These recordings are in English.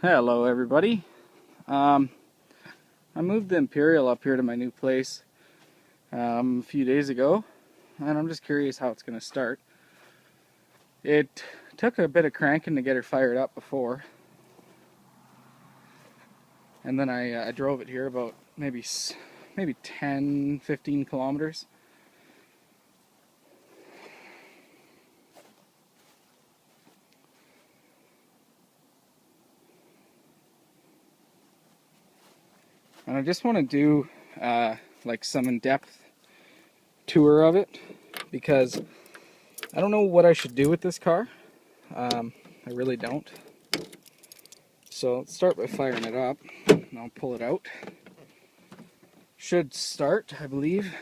Hello everybody. I moved the Imperial up here to my new place a few days ago, and I'm just curious how it's going to start. It took a bit of cranking to get her fired up before, and then I drove it here about maybe 10-15 kilometers. And I just want to do like some in-depth tour of it, because I don't know what I should do with this car. I really don't. So let's start by firing it up, and I'll pull it out. Should start, I believe.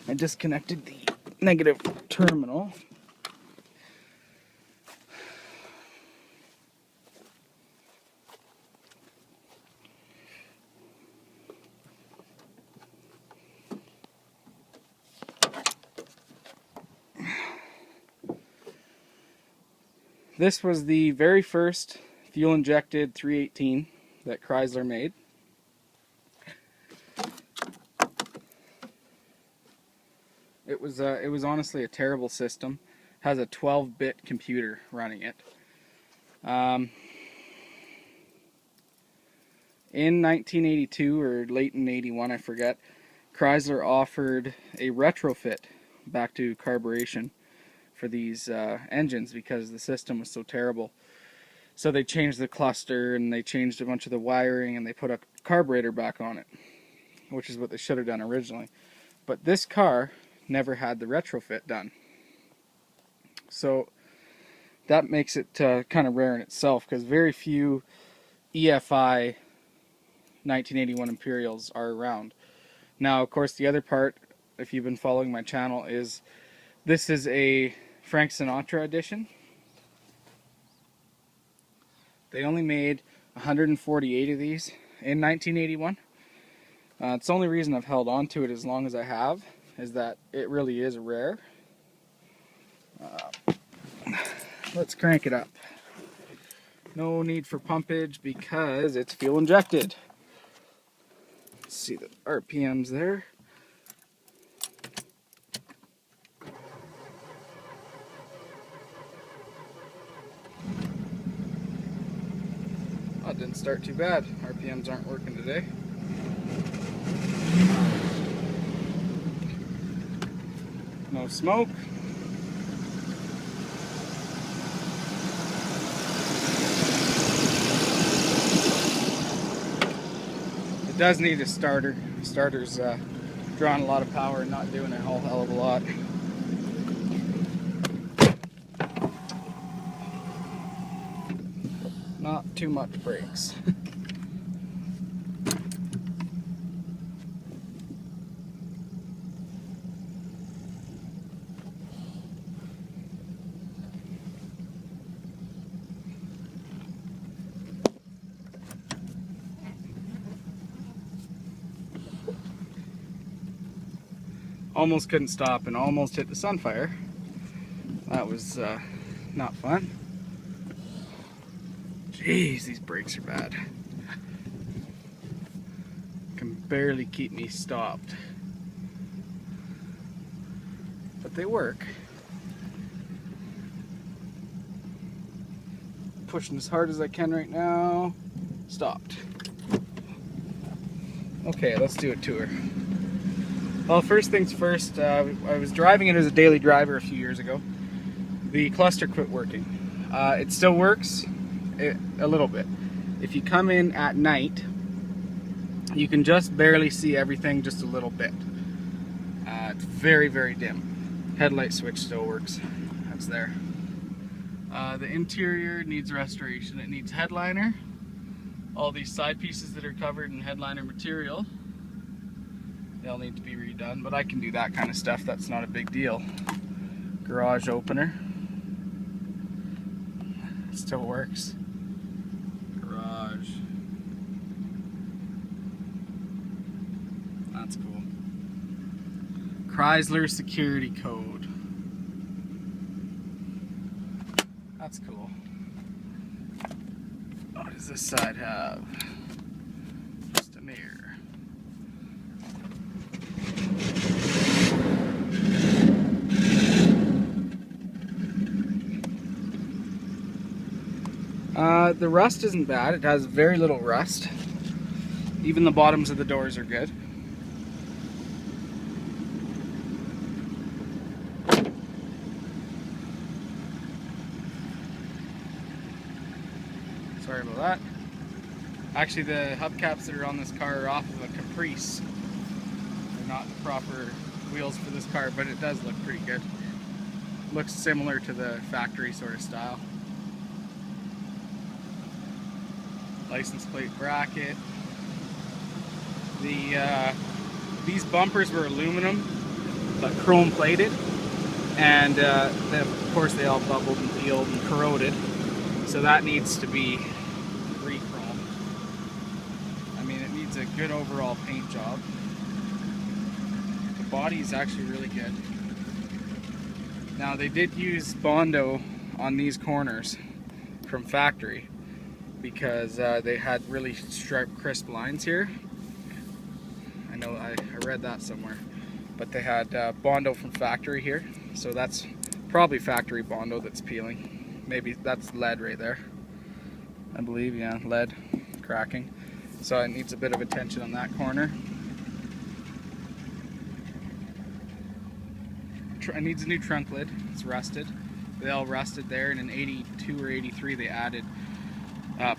I disconnected the negative terminal. This was the very first fuel-injected 318 that Chrysler made. It was honestly a terrible system. It has a 12-bit computer running it. In 1982 or late in 81, I forget, Chrysler offered a retrofit back to carburation for these engines because the system was so terrible. So they changed the cluster and they changed a bunch of the wiring and they put a carburetor back on it, which is what they should have done originally. But this car never had the retrofit done. So that makes it kind of rare in itself, because very few EFI 1981 Imperials are around. Now, of course, the other part, if you've been following my channel, is this is a Frank Sinatra edition. They only made 148 of these in 1981. It's the only reason I've held on to it as long as I have, is that it really is rare. Let's crank it up. No need for pumpage because it's fuel injected. Let's see the RPMs there. That didn't start too bad. RPMs aren't working today. No smoke. It does need a starter. The starter's drawing a lot of power and not doing a whole hell of a lot. Not too much brakes. Almost couldn't stop and almost hit the sunfire. That was not fun. Jeez, these brakes are bad. Can barely keep me stopped. But they work. Pushing as hard as I can right now. Stopped. Okay, let's do a tour. Well, first things first, I was driving it as a daily driver a few years ago. The cluster quit working. It still works a little bit. If you come in at night, you can just barely see everything just a little bit. It's very, very dim. Headlight switch still works. That's there. The interior needs restoration. It needs headliner. All these side pieces that are covered in headliner material, they'll need to be redone, but I can do that kind of stuff. That's not a big deal. Garage opener. It still works. Garage. That's cool. Chrysler security code. That's cool. does this side have? Just a mirror. The rust isn't bad. It has very little rust. Even the bottoms of the doors are good. Sorry about that. Actually, the hubcaps that are on this car are off of a Caprice. They're not the proper wheels for this car, but it does look pretty good. Looks similar to the factory sort of style. License plate bracket. These bumpers were aluminum, but chrome plated, and of course they all bubbled and peeled and corroded. So that needs to be re-chromed. I mean, it needs a good overall paint job. The body is actually really good. Now they did use Bondo on these corners from factory because they had really sharp, crisp lines here. I know I read that somewhere, but they had Bondo from factory here, so that's probably factory Bondo that's peeling. Maybe that's lead right there, I believe. Yeah, lead cracking, so it needs a bit of attention on that corner. It needs a new trunk lid. It's rusted. They all rusted there, and in 82 or 83 they added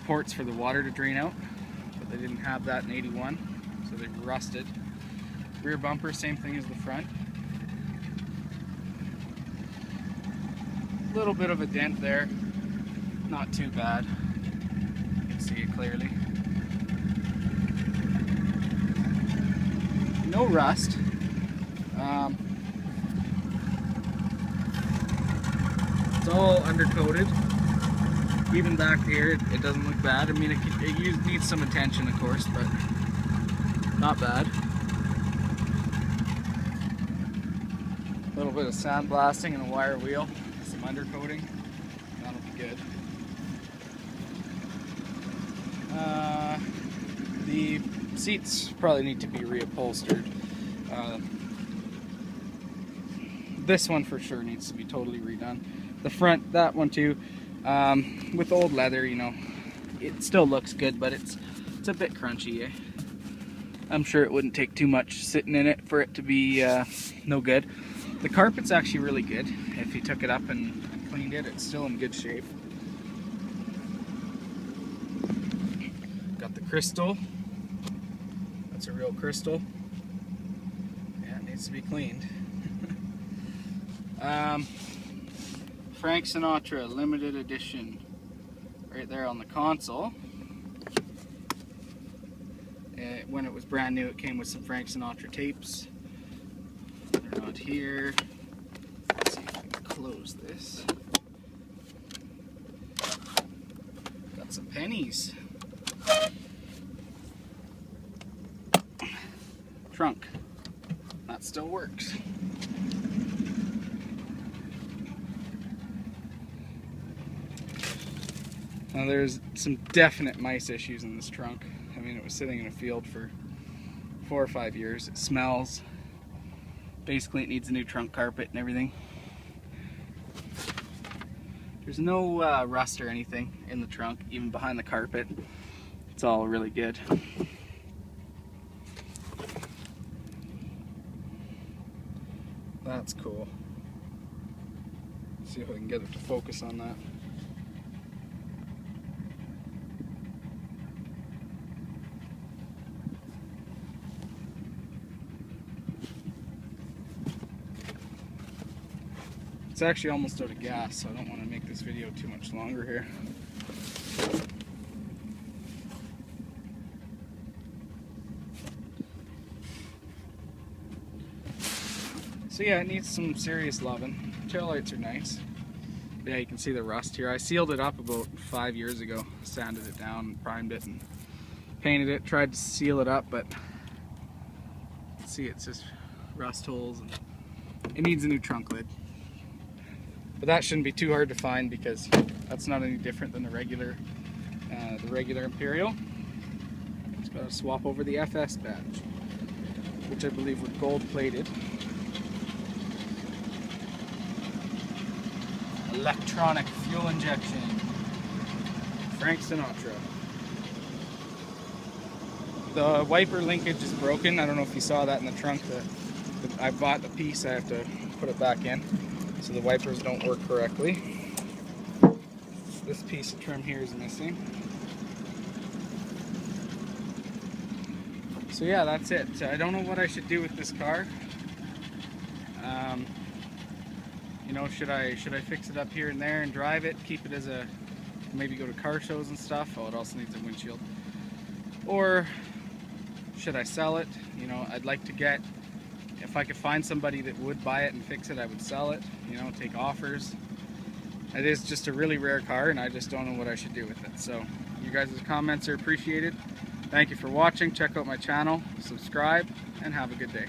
ports for the water to drain out, but they didn't have that in 81, so they rusted. Rear bumper, same thing as the front. A little bit of a dent there, not too bad. You can see it clearly. No rust. It's all undercoated. Even back here, it doesn't look bad. I mean, it needs some attention, of course, but not bad. A little bit of sandblasting and a wire wheel, some undercoating. That'll be good. The seats probably need to be reupholstered. This one for sure needs to be totally redone. The front, that one too. With old leather, you know, it still looks good, but it's a bit crunchy. I'm sure it wouldn't take too much sitting in it for it to be no good. The carpet's actually really good. If you took it up and cleaned it, it's still in good shape. Got the crystal. That's a real crystal. Yeah, it needs to be cleaned. Frank Sinatra limited edition right there on the console. When it was brand new, it came with some Frank Sinatra tapes. They're not here. Let's see if I can close this. Got some pennies. Trunk. That still works. Now there's some definite mice issues in this trunk. I mean, it was sitting in a field for 4 or 5 years. It smells. Basically, it needs a new trunk carpet and everything. There's no rust or anything in the trunk, even behind the carpet. It's all really good. That's cool. Let's see if I can get it to focus on that. It's actually almost out of gas, so I don't want to make this video too much longer here. So yeah, it needs some serious loving. Taillights are nice. Yeah, you can see the rust here. I sealed it up about 5 years ago. Sanded it down, primed it, and painted it. Tried to seal it up, but you can see it's just rust holes, and it needs a new trunk lid. But that shouldn't be too hard to find because that's not any different than the regular the regular Imperial. Just got to swap over the FS badge, which I believe were gold plated. Electronic fuel injection. Frank Sinatra. The wiper linkage is broken. I don't know if you saw that in the trunk. I bought the piece. I have to put it back in, so the wipers don't work correctly. This piece of trim here is missing. So yeah, that's it. I don't know what I should do with this car. You know, should I fix it up here and there and drive it, keep it as a, maybe go to car shows and stuff? Oh, it also needs a windshield. Or should I sell it? You know, I'd like to get, if I could find somebody that would buy it and fix it, I would sell it, you know, take offers. It is just a really rare car, and I just don't know what I should do with it. So you guys' comments are appreciated. Thank you for watching. Check out my channel, subscribe, and have a good day.